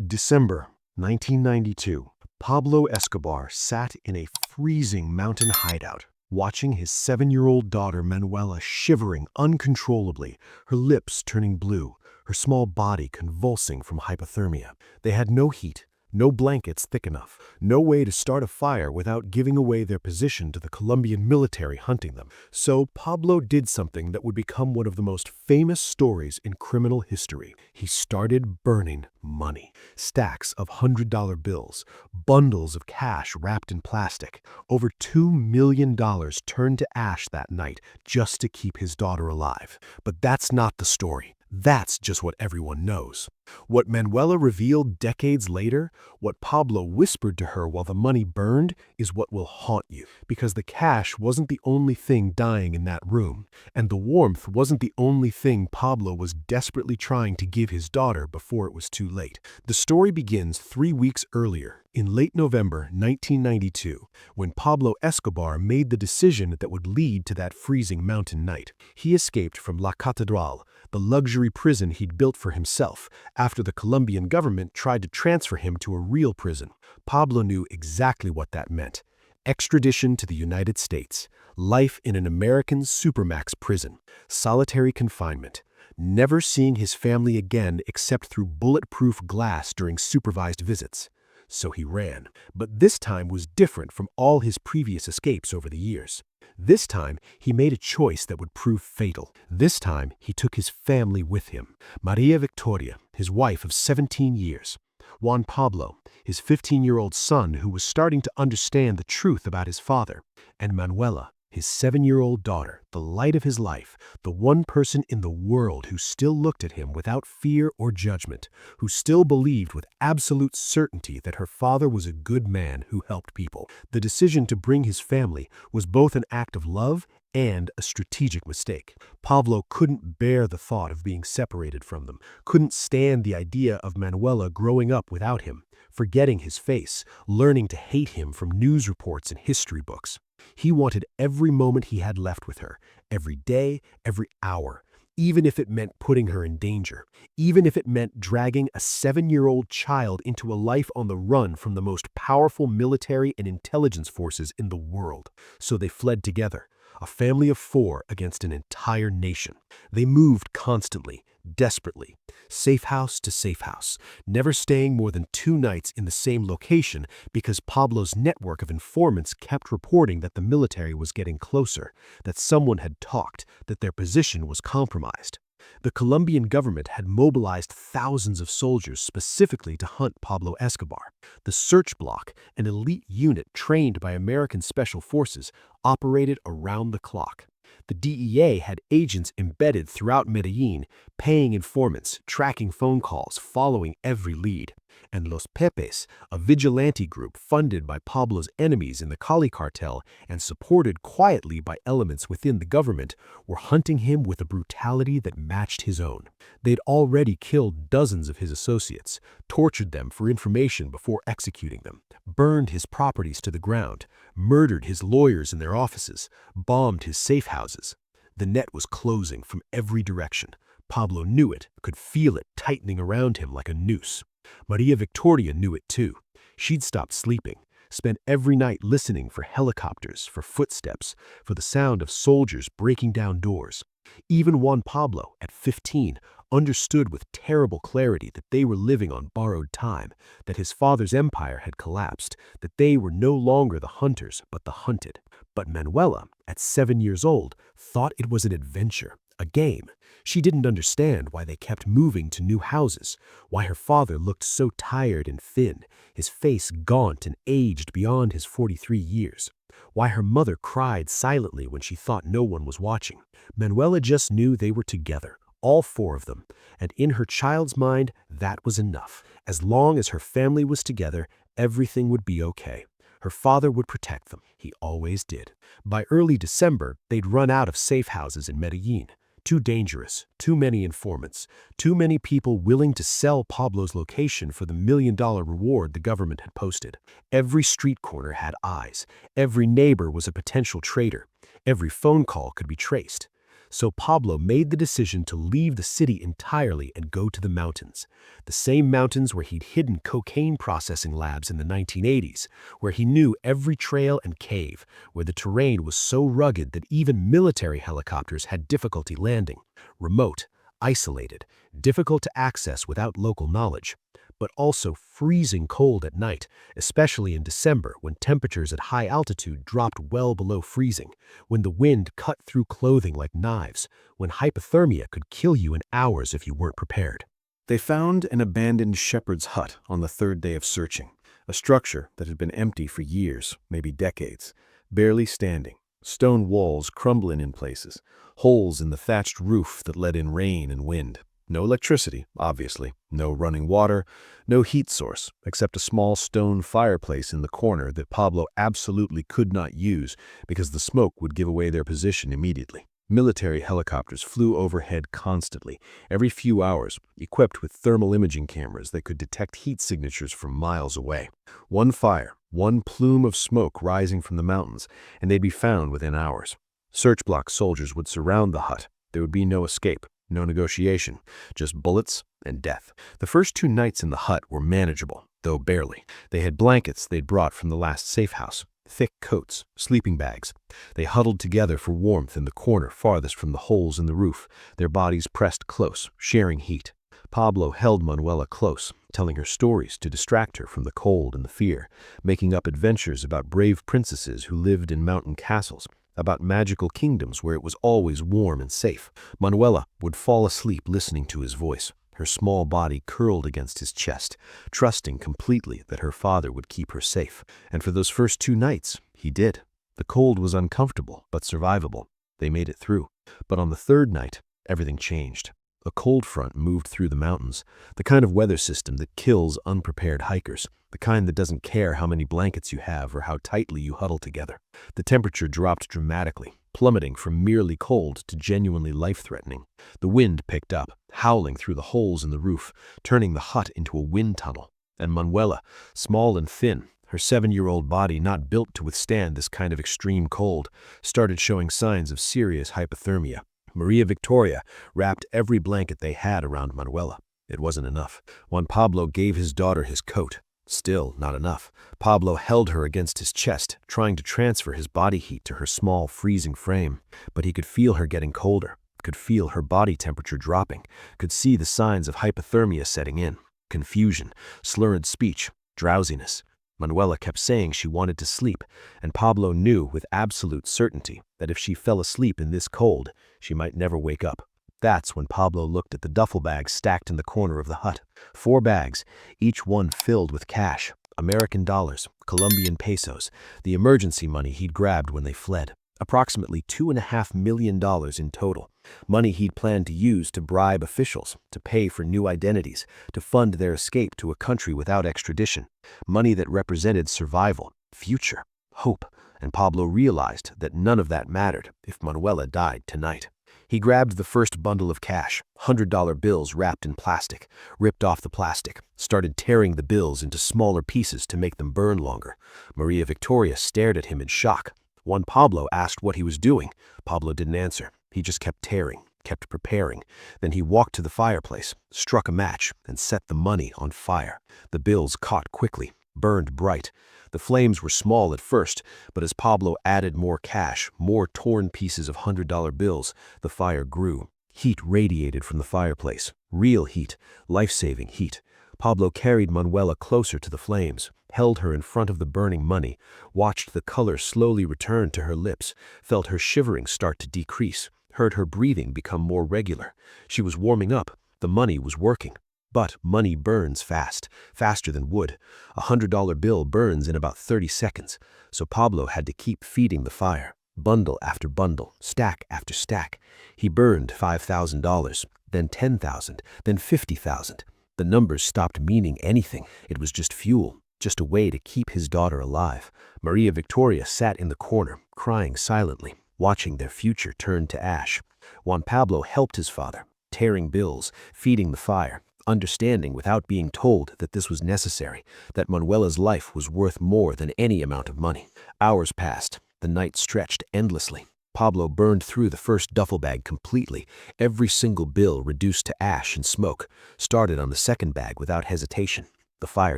December 1992. Pablo Escobar sat in a freezing mountain hideout, watching his 7-year-old daughter Manuela shivering uncontrollably, her lips turning blue, her small body convulsing from hypothermia. They had no heat, no blankets thick enough, no way to start a fire without giving away their position to the Colombian military hunting them. So Pablo did something that would become one of the most famous stories in criminal history. He started burning money. Stacks of $100 bills, bundles of cash wrapped in plastic. Over $2 million turned to ash that night just to keep his daughter alive. But that's not the story. That's just what everyone knows. What Manuela revealed decades later, what Pablo whispered to her while the money burned, is what will haunt you. Because the cash wasn't the only thing dying in that room, and the warmth wasn't the only thing Pablo was desperately trying to give his daughter before it was too late. The story begins 3 weeks earlier, in late November 1992, when Pablo Escobar made the decision that would lead to that freezing mountain night. He escaped from La Catedral, the luxury prison he'd built for himself, after the Colombian government tried to transfer him to a real prison. Pablo knew exactly what that meant. Extradition to the United States, life in an American supermax prison, solitary confinement, never seeing his family again except through bulletproof glass during supervised visits. So he ran. But this time was different from all his previous escapes over the years. This time, he made a choice that would prove fatal. This time, he took his family with him. Maria Victoria, his wife of 17 years. Juan Pablo, his 15-year-old son who was starting to understand the truth about his father. And Manuela, his 7-year-old daughter, the light of his life, the one person in the world who still looked at him without fear or judgment, who still believed with absolute certainty that her father was a good man who helped people. The decision to bring his family was both an act of love and a strategic mistake. Pablo couldn't bear the thought of being separated from them, couldn't stand the idea of Manuela growing up without him, forgetting his face, learning to hate him from news reports and history books. He wanted every moment he had left with her, every day, every hour, even if it meant putting her in danger, even if it meant dragging a 7-year-old child into a life on the run from the most powerful military and intelligence forces in the world. So they fled together, a family of 4 against an entire nation. They moved constantly, desperately, safe house to safe house, never staying more than 2 nights in the same location because Pablo's network of informants kept reporting that the military was getting closer, that someone had talked, that their position was compromised. The Colombian government had mobilized thousands of soldiers specifically to hunt Pablo Escobar. The Search Block, an elite unit trained by American Special Forces, operated around the clock. The DEA had agents embedded throughout Medellin, paying informants, tracking phone calls, following every lead. And Los Pepes, a vigilante group funded by Pablo's enemies in the Cali cartel and supported quietly by elements within the government, were hunting him with a brutality that matched his own. They'd already killed dozens of his associates, tortured them for information before executing them, burned his properties to the ground, murdered his lawyers in their offices, bombed his safe houses. The net was closing from every direction. Pablo knew it, could feel it tightening around him like a noose. Maria Victoria knew it too. She'd stopped sleeping, spent every night listening for helicopters, for footsteps, for the sound of soldiers breaking down doors. Even Juan Pablo, at 15, understood with terrible clarity that they were living on borrowed time, that his father's empire had collapsed, that they were no longer the hunters but the hunted. But Manuela, at 7 years old, thought it was an adventure, a game. She didn't understand why they kept moving to new houses, why her father looked so tired and thin, his face gaunt and aged beyond his 43 years, why her mother cried silently when she thought no one was watching. Manuela just knew they were together, all 4 of them, and in her child's mind, that was enough. As long as her family was together, everything would be okay. Her father would protect them. He always did. By early December, they'd run out of safe houses in Medellin. Too dangerous, too many informants, too many people willing to sell Pablo's location for the $1 million reward the government had posted. Every street corner had eyes. Every neighbor was a potential traitor. Every phone call could be traced. So Pablo made the decision to leave the city entirely and go to the mountains. The same mountains where he'd hidden cocaine processing labs in the 1980s, where he knew every trail and cave, where the terrain was so rugged that even military helicopters had difficulty landing. Remote, isolated, difficult to access without local knowledge, but also freezing cold at night, especially in December when temperatures at high altitude dropped well below freezing, when the wind cut through clothing like knives, when hypothermia could kill you in hours if you weren't prepared. They found an abandoned shepherd's hut on the third day of searching, a structure that had been empty for years, maybe decades, barely standing, stone walls crumbling in places, holes in the thatched roof that let in rain and wind. No electricity, obviously, no running water, no heat source, except a small stone fireplace in the corner that Pablo absolutely could not use because the smoke would give away their position immediately. Military helicopters flew overhead constantly, every few hours, equipped with thermal imaging cameras that could detect heat signatures from miles away. One fire, one plume of smoke rising from the mountains, and they'd be found within hours. Search block soldiers would surround the hut. There would be no escape. No negotiation, just bullets and death. The first 2 nights in the hut were manageable, though barely. They had blankets they'd brought from the last safe house, thick coats, sleeping bags. They huddled together for warmth in the corner farthest from the holes in the roof, their bodies pressed close, sharing heat. Pablo held Manuela close, telling her stories to distract her from the cold and the fear, making up adventures about brave princesses who lived in mountain castles, about magical kingdoms where it was always warm and safe. Manuela would fall asleep listening to his voice, her small body curled against his chest, trusting completely that her father would keep her safe. And for those first 2 nights, he did. The cold was uncomfortable, but survivable. They made it through. But on the 3rd night, everything changed. A cold front moved through the mountains, the kind of weather system that kills unprepared hikers, the kind that doesn't care how many blankets you have or how tightly you huddle together. The temperature dropped dramatically, plummeting from merely cold to genuinely life-threatening. The wind picked up, howling through the holes in the roof, turning the hut into a wind tunnel. And Manuela, small and thin, her 7-year-old body not built to withstand this kind of extreme cold, started showing signs of serious hypothermia. Maria Victoria wrapped every blanket they had around Manuela. It wasn't enough. Juan Pablo gave his daughter his coat. Still not enough. Pablo held her against his chest, trying to transfer his body heat to her small, freezing frame. But he could feel her getting colder, could feel her body temperature dropping, could see the signs of hypothermia setting in. Confusion, slurred speech, drowsiness. Manuela kept saying she wanted to sleep, and Pablo knew with absolute certainty that if she fell asleep in this cold, she might never wake up. That's when Pablo looked at the duffel bags stacked in the corner of the hut. 4 bags, each one filled with cash, American dollars, Colombian pesos, the emergency money he'd grabbed when they fled. Approximately $2.5 million in total. Money he'd planned to use to bribe officials, to pay for new identities, to fund their escape to a country without extradition. Money that represented survival, future, hope. And Pablo realized that none of that mattered if Manuela died tonight. He grabbed the first bundle of cash, $100 bills wrapped in plastic, ripped off the plastic, started tearing the bills into smaller pieces to make them burn longer. Maria Victoria stared at him in shock. Juan Pablo asked what he was doing. Pablo didn't answer. He just kept tearing, kept preparing. Then he walked to the fireplace, struck a match, and set the money on fire. The bills caught quickly, burned bright. The flames were small at first, but as Pablo added more cash, more torn pieces of $100 bills, the fire grew. Heat radiated from the fireplace. Real heat, life-saving heat. Pablo carried Manuela closer to the flames, held her in front of the burning money, watched the color slowly return to her lips, felt her shivering start to decrease, heard her breathing become more regular. She was warming up. The money was working. But money burns fast, faster than wood. A $100 bill burns in about 30 seconds, so Pablo had to keep feeding the fire. Bundle after bundle, stack after stack. He burned $5,000, then $10,000, then $50,000. The numbers stopped meaning anything. It was just fuel, just a way to keep his daughter alive. Maria Victoria sat in the corner, crying silently, watching their future turn to ash. Juan Pablo helped his father, tearing bills, feeding the fire, understanding without being told that this was necessary, that Manuela's life was worth more than any amount of money. Hours passed. The night stretched endlessly. Pablo burned through the first duffel bag completely, every single bill reduced to ash and smoke, started on the second bag without hesitation. The fire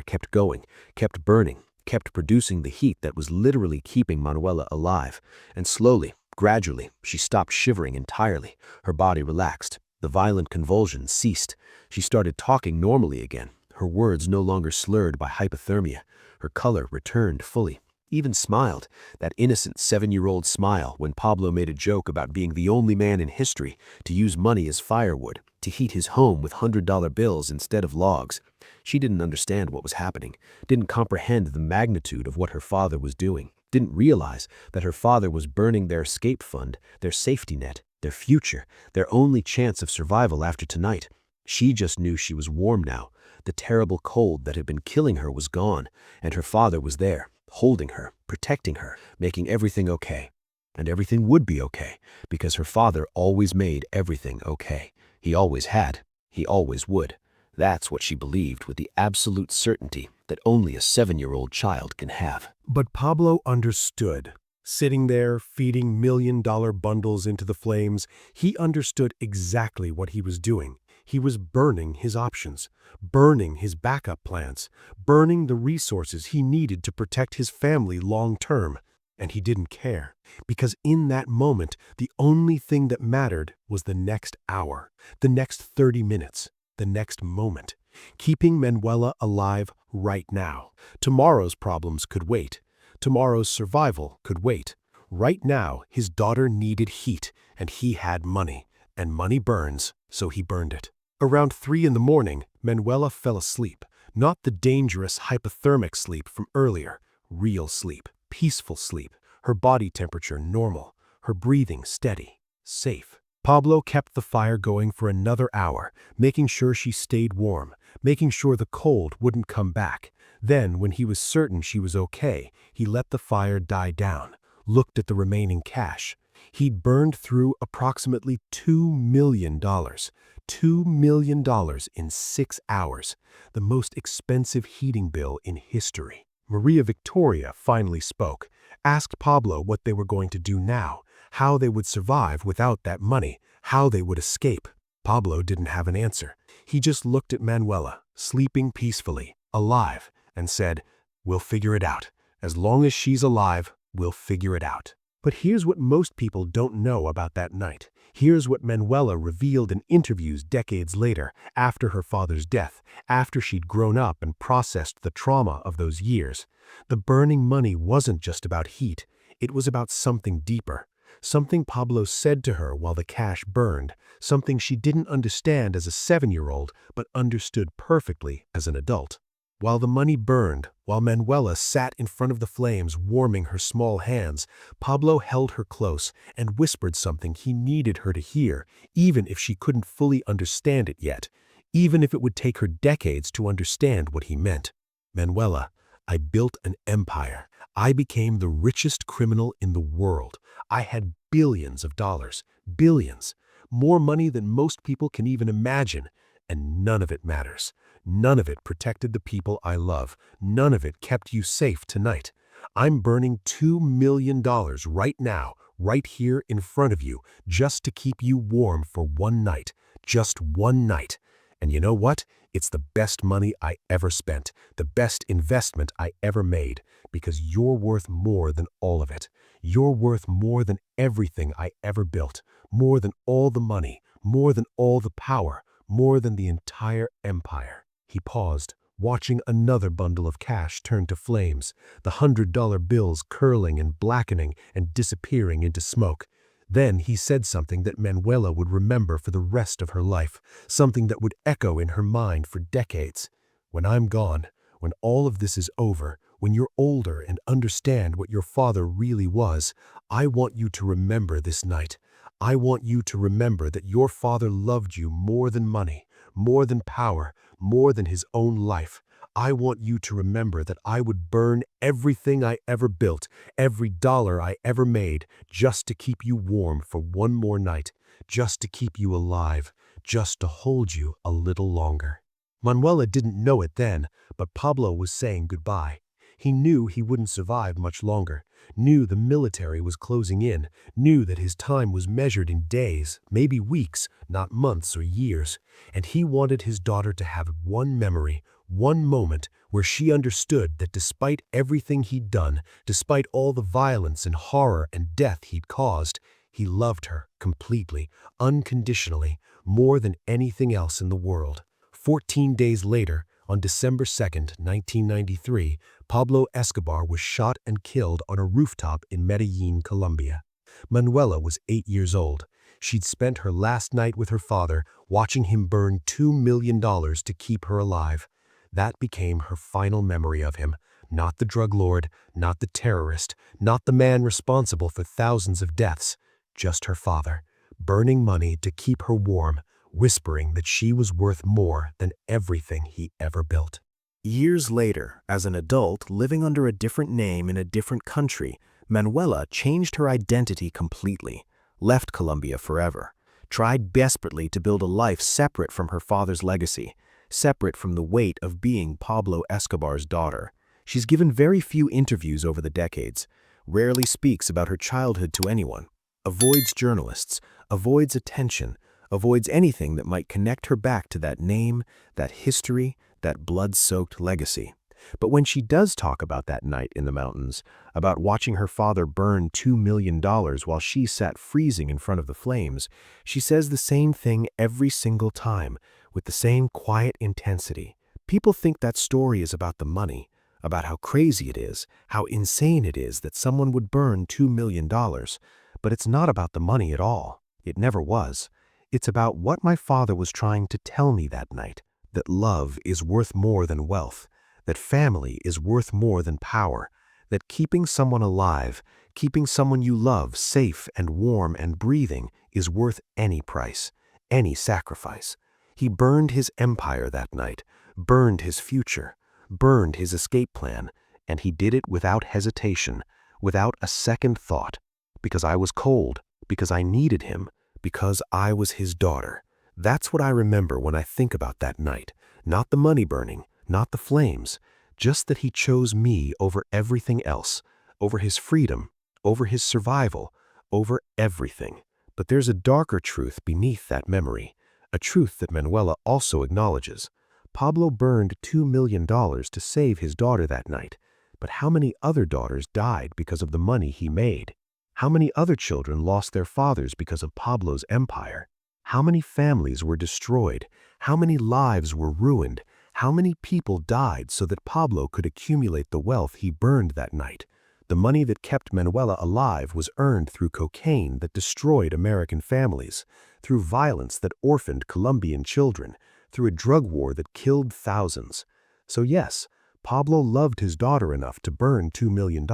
kept going, kept burning, kept producing the heat that was literally keeping Manuela alive, and slowly, gradually, she stopped shivering entirely. Her body relaxed. The violent convulsions ceased. She started talking normally again, her words no longer slurred by hypothermia. Her color returned fully. Even smiled, that innocent 7-year-old smile when Pablo made a joke about being the only man in history to use money as firewood, to heat his home with $100 bills instead of logs. She didn't understand what was happening, didn't comprehend the magnitude of what her father was doing, didn't realize that her father was burning their escape fund, their safety net, their future, their only chance of survival after tonight. She just knew she was warm now. The terrible cold that had been killing her was gone, and her father was there, holding her, protecting her, making everything okay. And everything would be okay, because her father always made everything okay. He always had. He always would. That's what she believed with the absolute certainty that only a 7-year-old child can have. But Pablo understood. Sitting there, feeding million-dollar bundles into the flames, he understood exactly what he was doing. He was burning his options, burning his backup plans, burning the resources he needed to protect his family long-term. And he didn't care, because in that moment, the only thing that mattered was the next hour, the next 30 minutes, the next moment, keeping Manuela alive right now. Tomorrow's problems could wait. Tomorrow's survival could wait. Right now, his daughter needed heat, and he had money. And money burns, so he burned it. Around 3 in the morning, Manuela fell asleep. Not the dangerous hypothermic sleep from earlier. Real sleep, peaceful sleep, her body temperature normal, her breathing steady, safe. Pablo kept the fire going for another hour, making sure she stayed warm, making sure the cold wouldn't come back. Then, when he was certain she was okay, he let the fire die down, looked at the remaining cash. He'd burned through approximately $2 million. $2 million in 6 hours, the most expensive heating bill in history. Maria Victoria finally spoke, asked Pablo what they were going to do now, how they would survive without that money, how they would escape. Pablo didn't have an answer. He just looked at Manuela, sleeping peacefully, alive, and said, "We'll figure it out. As long as she's alive, we'll figure it out." But here's what most people don't know about that night. Here's what Manuela revealed in interviews decades later, after her father's death, after she'd grown up and processed the trauma of those years. The burning money wasn't just about heat. It was about something deeper. Something Pablo said to her while the cash burned, something she didn't understand as a 7-year-old, but understood perfectly as an adult. While the money burned, while Manuela sat in front of the flames warming her small hands, Pablo held her close and whispered something he needed her to hear, even if she couldn't fully understand it yet, even if it would take her decades to understand what he meant. "Manuela, I built an empire. I became the richest criminal in the world. I had billions of dollars, billions, more money than most people can even imagine, and none of it matters. None of it protected the people I love. None of it kept you safe tonight. I'm burning $2 million right now, right here in front of you, just to keep you warm for one night. Just one night. And you know what? It's the best money I ever spent, the best investment I ever made, because you're worth more than all of it. You're worth more than everything I ever built, more than all the money, more than all the power, more than the entire empire." He paused, watching another bundle of cash turn to flames, the $100 bills curling and blackening and disappearing into smoke. Then he said something that Manuela would remember for the rest of her life, something that would echo in her mind for decades. "When I'm gone, when all of this is over, when you're older and understand what your father really was, I want you to remember this night. I want you to remember that your father loved you more than money, more than power, more than his own life. I want you to remember that I would burn everything I ever built, every dollar I ever made, just to keep you warm for one more night, just to keep you alive, just to hold you a little longer." Manuela didn't know it then, but Pablo was saying goodbye. He knew he wouldn't survive much longer, knew the military was closing in, knew that his time was measured in days, maybe weeks, not months or years, and he wanted his daughter to have one memory, one moment where she understood that despite everything he'd done, despite all the violence and horror and death he'd caused, he loved her completely, unconditionally, more than anything else in the world. 14 days later, on December 2nd, 1993, Pablo Escobar was shot and killed on a rooftop in Medellin, Colombia. Manuela was 8 years old. She'd spent her last night with her father, watching him burn $2 million to keep her alive. That became her final memory of him. Not the drug lord, not the terrorist, not the man responsible for thousands of deaths. Just her father, burning money to keep her warm, whispering that she was worth more than everything he ever built. Years later, as an adult living under a different name in a different country, Manuela changed her identity completely, left Colombia forever, tried desperately to build a life separate from her father's legacy, separate from the weight of being Pablo Escobar's daughter. She's given very few interviews over the decades, rarely speaks about her childhood to anyone, avoids journalists, avoids attention, avoids anything that might connect her back to that name, that history, that blood-soaked legacy. But when she does talk about that night in the mountains, about watching her father burn $2 million while she sat freezing in front of the flames, she says the same thing every single time, with the same quiet intensity. People think that story is about the money, about how crazy it is, how insane it is that someone would burn $2 million. But it's not about the money at all. It never was. It's about what my father was trying to tell me that night, that love is worth more than wealth, that family is worth more than power, that keeping someone alive, keeping someone you love safe and warm and breathing is worth any price, any sacrifice. He burned his empire that night, burned his future, burned his escape plan, and he did it without hesitation, without a second thought, because I was cold, because I needed him, because I was his daughter. That's what I remember when I think about that night. Not the money burning, not the flames, just that he chose me over everything else, over his freedom, over his survival, over everything. But there's a darker truth beneath that memory, a truth that Manuela also acknowledges. Pablo burned $2 million to save his daughter that night, but how many other daughters died because of the money he made? How many other children lost their fathers because of Pablo's empire? How many families were destroyed? How many lives were ruined? How many people died so that Pablo could accumulate the wealth he burned that night? The money that kept Manuela alive was earned through cocaine that destroyed American families, through violence that orphaned Colombian children, through a drug war that killed thousands. So yes, Pablo loved his daughter enough to burn $2 million,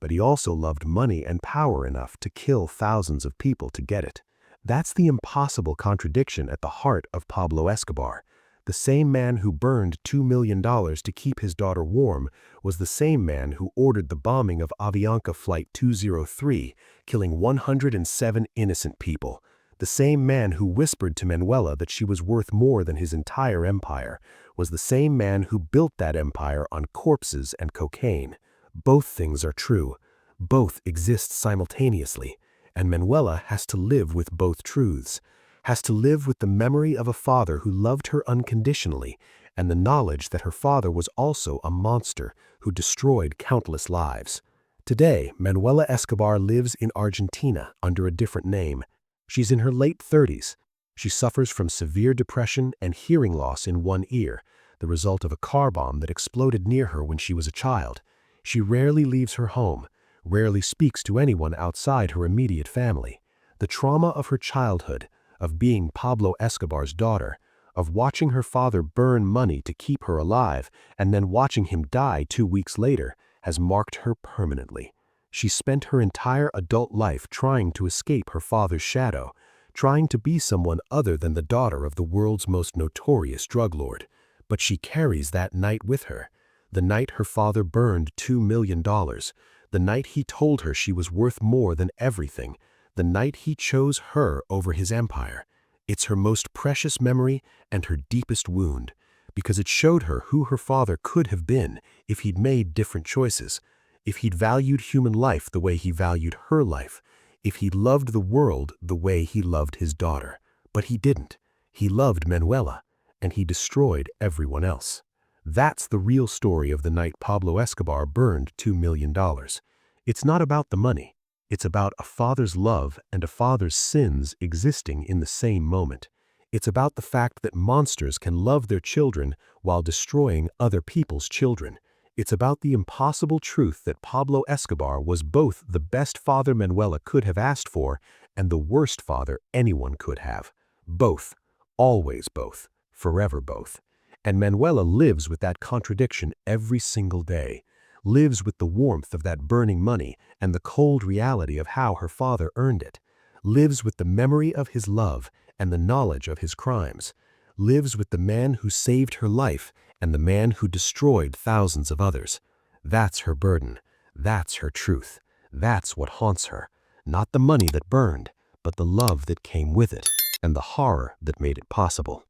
but he also loved money and power enough to kill thousands of people to get it. That's the impossible contradiction at the heart of Pablo Escobar. The same man who burned $2 million to keep his daughter warm was the same man who ordered the bombing of Avianca Flight 203, killing 107 innocent people. The same man who whispered to Manuela that she was worth more than his entire empire was the same man who built that empire on corpses and cocaine. Both things are true. Both exist simultaneously, and Manuela has to live with both truths, has to live with the memory of a father who loved her unconditionally and the knowledge that her father was also a monster who destroyed countless lives. Today, Manuela Escobar lives in Argentina under a different name. She's in her late 30s. She suffers from severe depression and hearing loss in one ear, the result of a car bomb that exploded near her when she was a child. She rarely leaves her home, rarely speaks to anyone outside her immediate family. The trauma of her childhood, of being Pablo Escobar's daughter, of watching her father burn money to keep her alive and then watching him die 2 weeks later, has marked her permanently. She spent her entire adult life trying to escape her father's shadow, trying to be someone other than the daughter of the world's most notorious drug lord. But she carries that night with her. The night her father burned $2 million, the night he told her she was worth more than everything, the night he chose her over his empire. It's her most precious memory and her deepest wound, because it showed her who her father could have been if he'd made different choices, if he'd valued human life the way he valued her life, if he loved the world the way he loved his daughter. But he didn't. He loved Manuela, and he destroyed everyone else. That's the real story of the night Pablo Escobar burned $2 million. It's not about the money. It's about a father's love and a father's sins existing in the same moment. It's about the fact that monsters can love their children while destroying other people's children. It's about the impossible truth that Pablo Escobar was both the best father Manuela could have asked for and the worst father anyone could have. Both. Always both. Forever both. And Manuela lives with that contradiction every single day, lives with the warmth of that burning money and the cold reality of how her father earned it, lives with the memory of his love and the knowledge of his crimes, lives with the man who saved her life and the man who destroyed thousands of others. That's her burden. That's her truth. That's what haunts her. Not the money that burned, but the love that came with it and the horror that made it possible.